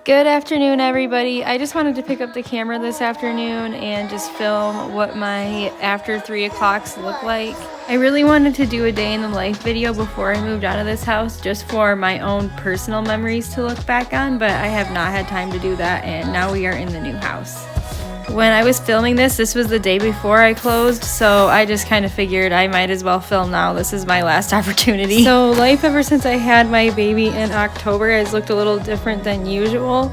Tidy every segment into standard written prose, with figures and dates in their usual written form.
Good afternoon, everybody. I just wanted to pick up the camera this afternoon and just film what my after 3 o'clocks look like. I really wanted to do a day in the life video before I moved out of this house just for my own personal memories to look back on, but I have not had time to do that, and now we are in the new house. When I was filming this was the day before I closed, so I just kind of figured I might as well film now. This is my last opportunity. So life ever since I had my baby in October has looked a little different than usual.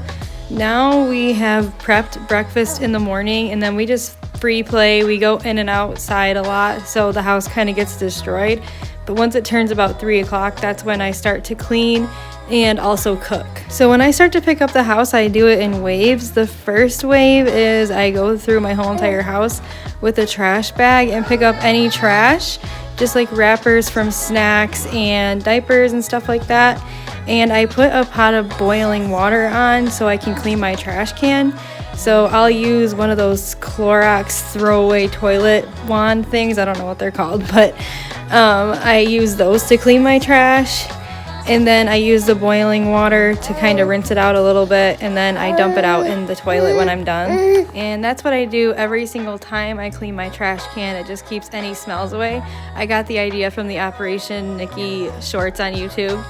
Now we have prepped breakfast in the morning and then we just free play. We go in and outside a lot, so the house kind of gets destroyed. But once it turns about 3 o'clock, that's when I start to clean and also cook. So when I start to pick up the house, I do it in waves. The first wave is I go through my whole entire house with a trash bag and pick up any trash, just like wrappers from snacks and diapers and stuff like that. And I put a pot of boiling water on so I can clean my trash can. So I'll use one of those Clorox throwaway toilet wand things. I don't know what they're called, but I use those to clean my trash. And then I use the boiling water to kind of rinse it out a little bit, and then I dump it out in the toilet when I'm done. And that's what I do every single time I clean my trash can. It just keeps any smells away. I got the idea from the Operation Nikki shorts on YouTube.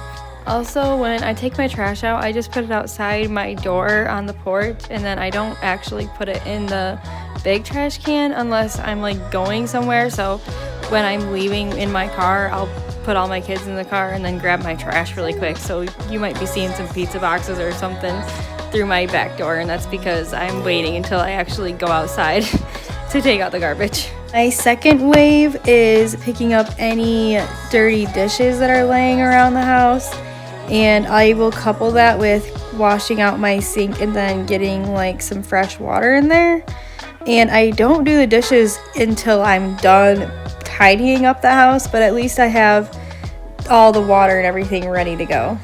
Also, when I take my trash out, I just put it outside my door on the porch, and then I don't actually put it in the big trash can unless I'm like going somewhere. So when I'm leaving in my car, I'll put all my kids in the car and then grab my trash really quick. So you might be seeing some pizza boxes or something through my back door, and that's because I'm waiting until I actually go outside to take out the garbage. My second wave is picking up any dirty dishes that are laying around the house, and I will couple that with washing out my sink and then getting like some fresh water in there. And I don't do the dishes until I'm done tidying up the house, but at least I have all the water and everything ready to go.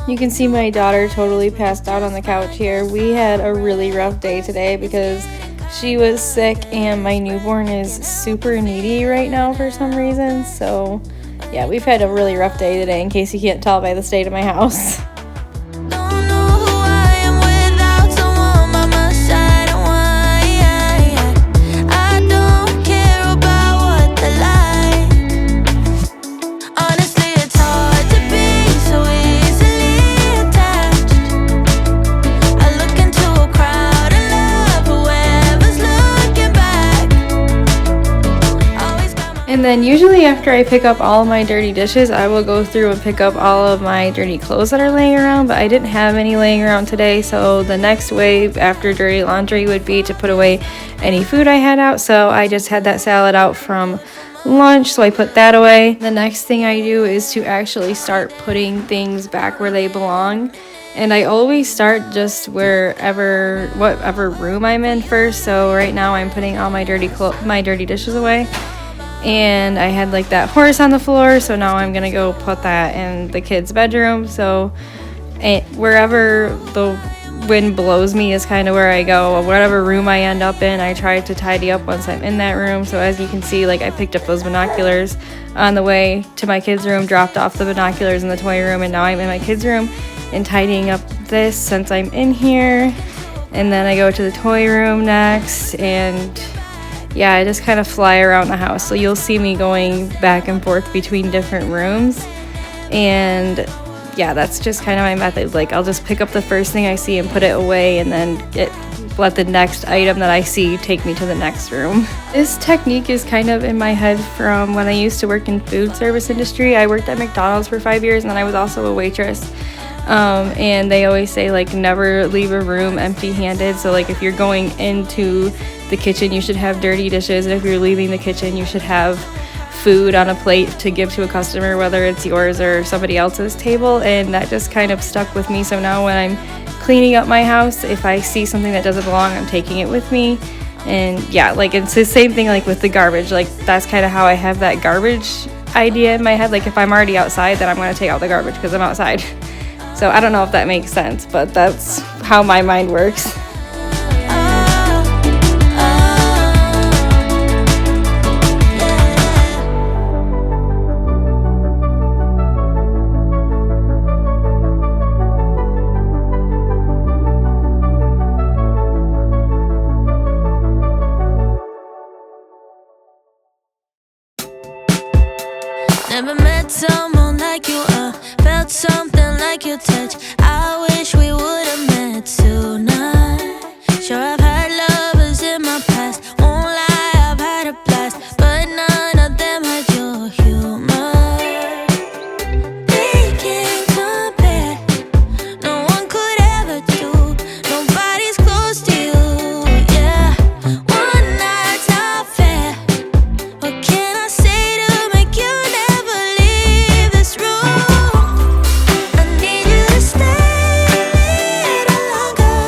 You can see my daughter totally passed out on the couch here. We had a really rough day today because she was sick and my newborn is super needy right now for some reason. So yeah, we've had a really rough day today, in case you can't tell by the state of my house. And then usually after I pick up all of my dirty dishes, I will go through and pick up all of my dirty clothes that are laying around, but I didn't have any laying around today, so the next wave after dirty laundry would be to put away any food I had out. So I just had that salad out from lunch, so I put that away. The next thing I do is to actually start putting things back where they belong. And I always start just whatever room I'm in first. So right now I'm putting all my dirty dishes away. And I had like that horse on the floor, so now I'm gonna go put that in the kids' bedroom. So wherever the wind blows me is kind of where I go. Whatever room I end up in, I try to tidy up once I'm in that room. So as you can see, like I picked up those binoculars on the way to my kids' room, dropped off the binoculars in the toy room, and now I'm in my kids' room and tidying up this since I'm in here. and then I go to the toy room next, and yeah, I just kind of fly around the house. So you'll see me going back and forth between different rooms, and yeah, that's just kind of my method. Like, I'll just pick up the first thing I see and put it away, and then let the next item that I see take me to the next room. This technique is kind of in my head from when I used to work in food service industry. I worked at McDonald's for 5 years, and then I was also a waitress. And they always say, like, never leave a room empty-handed. So like, if you're going into the kitchen, you should have dirty dishes, and if you're leaving the kitchen, you should have food on a plate to give to a customer, whether it's yours or somebody else's table. And that just kind of stuck with me. So now when I'm cleaning up my house, if I see something that doesn't belong, I'm taking it with me. And yeah, like, it's the same thing like with the garbage. Like, that's kind of how I have that garbage idea in my head. Like, if I'm already outside, then I'm going to take out the garbage because I'm outside. So I don't know if that makes sense, but that's how my mind works. Never met someone like you, felt something like your touch. I wish we would have met tonight. Sure, I've had lovers in my past, won't lie, I've had a blast, but none of them had your humor. They can't compare, no one could ever do, nobody's close to you, yeah. One night's not fair, what can I say to make you never leave this room? I need you to stay a little longer,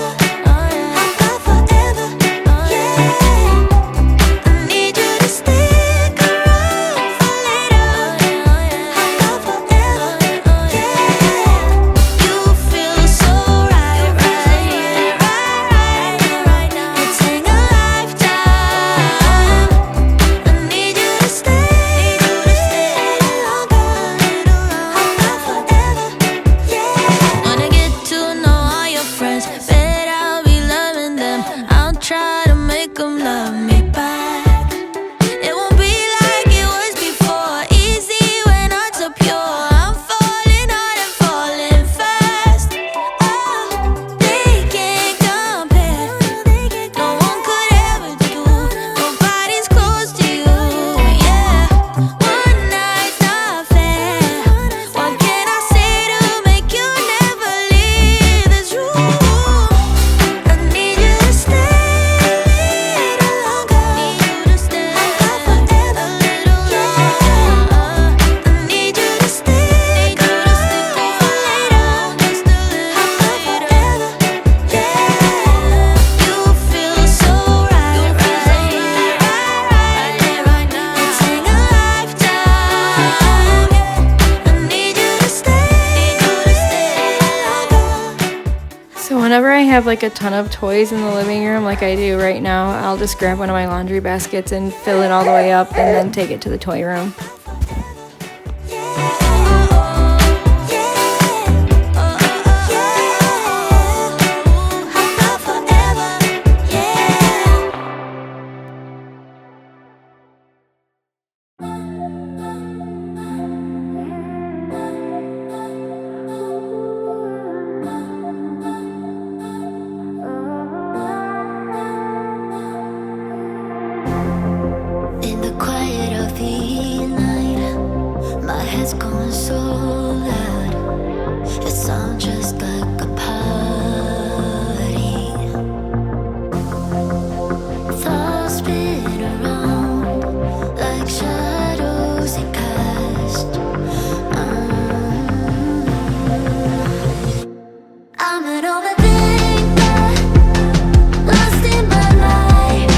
I got forever, yeah. I need you to stick around for later, I got forever, yeah. You feel so right now. It's been a lifetime. I need you to stay longer, I got forever, yeah. Wanna get to know all your friends, bet I'll be loving them. I'll try to make them love me back. It won't be like it was before, easy when hearts are pure. I'm falling hard and falling fast. Oh, they can't compare, no one could ever do, nobody's close to you, yeah. One night's not fair, what can I say to make you never leave this room? I need you to stay a little longer, I got forever, yeah. I need you to stay for later, I got forever, yeah. You feel so right now. It's been a lifetime. I need you to stay longer. So whenever I have like a ton of toys in the living room like I do right now, I'll just grab one of my laundry baskets and fill it all the way up, and then take it to the toy room. In the quiet of the night, my head's going so loud. It sounds just like a party. Thoughts spin around like shadows they cast. I'm an overthinker, lost in my life.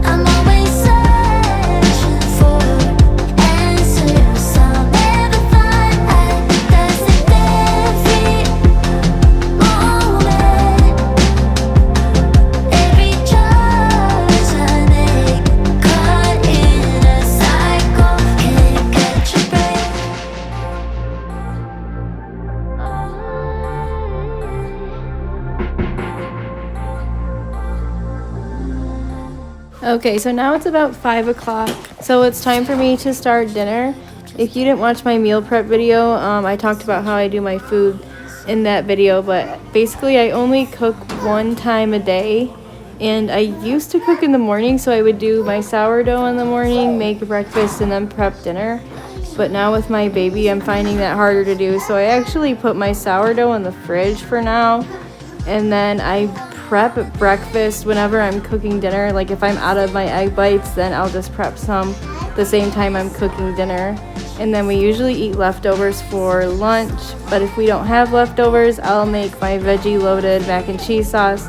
I'm always searching for answers I'll never find. That's the dead feet. Okay, so now it's about 5 o'clock. So it's time for me to start dinner. If you didn't watch my meal prep video, I talked about how I do my food in that video, but basically I only cook one time a day. And I used to cook in the morning, so I would do my sourdough in the morning, make breakfast, and then prep dinner. But now with my baby, I'm finding that harder to do. So I actually put my sourdough in the fridge for now, and then I prep breakfast whenever I'm cooking dinner. Like if I'm out of my egg bites, then I'll just prep some the same time I'm cooking dinner. And then we usually eat leftovers for lunch, but if we don't have leftovers, I'll make my veggie loaded mac and cheese sauce.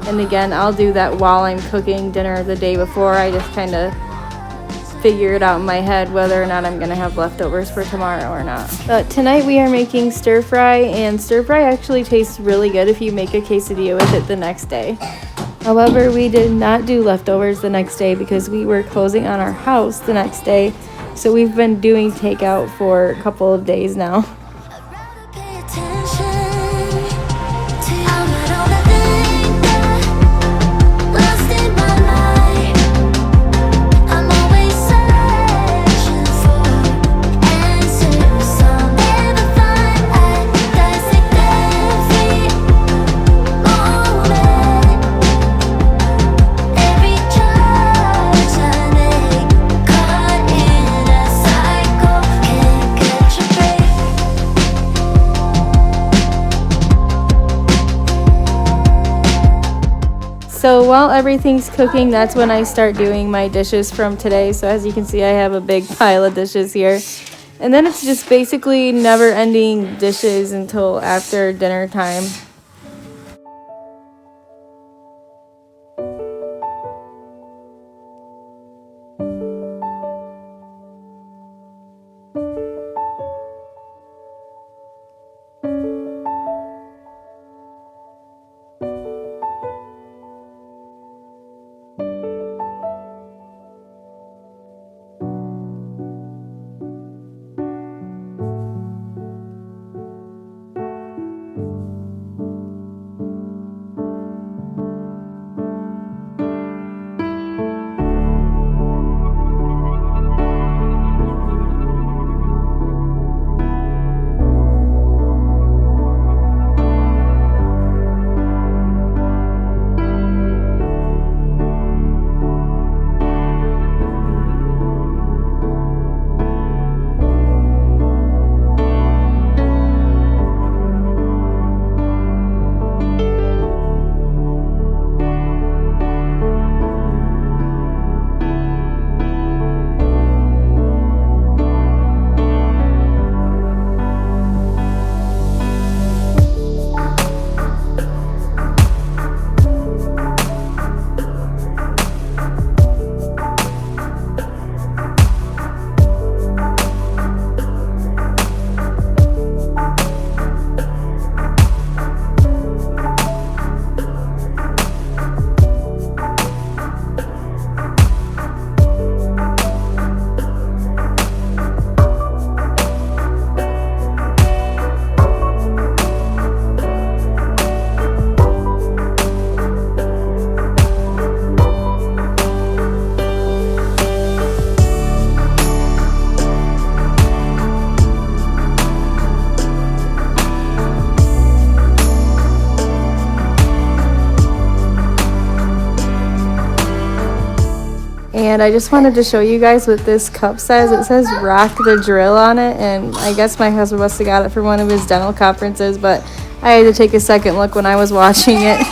And again, I'll do that while I'm cooking dinner the day before. I just kind of figure it out in my head whether or not I'm gonna have leftovers for tomorrow or not. But tonight we are making stir fry, and stir fry actually tastes really good if you make a quesadilla with it the next day. However, we did not do leftovers the next day because we were closing on our house the next day. So we've been doing takeout for a couple of days now. So while everything's cooking, that's when I start doing my dishes from today. So as you can see, I have a big pile of dishes here. And then it's just basically never-ending dishes until after dinner time. And I just wanted to show you guys what this cup says. It says Rock the Drill on it, and I guess my husband must have got it for one of his dental conferences, but I had to take a second look when I was watching it.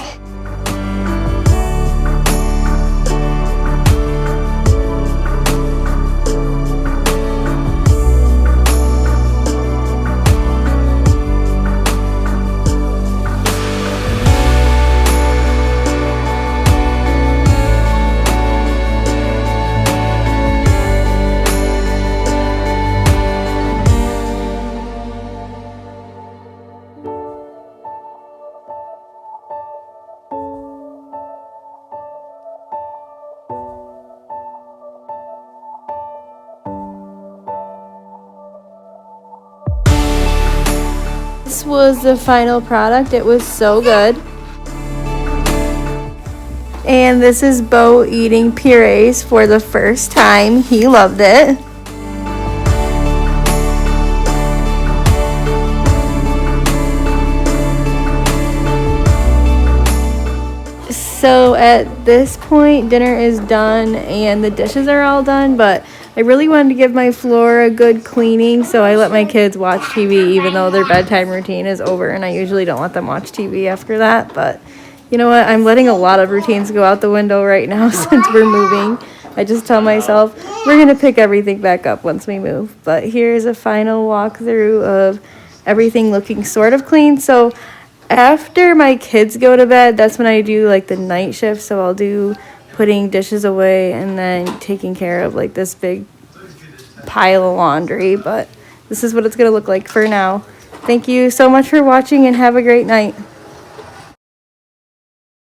This was the final product. It was so good. And this is Bo eating purees for the first time. He loved it. So at this point, dinner is done and the dishes are all done, but I really wanted to give my floor a good cleaning, so I let my kids watch TV even though their bedtime routine is over, and I usually don't let them watch TV after that. But you know what? I'm letting a lot of routines go out the window right now since we're moving. I just tell myself we're going to pick everything back up once we move. But here's a final walkthrough of everything looking sort of clean. So after my kids go to bed, that's when I do like the night shift. So I'll do putting dishes away and then taking care of like this big pile of laundry. But this is what it's going to look like for now. Thank you so much for watching and have a great night.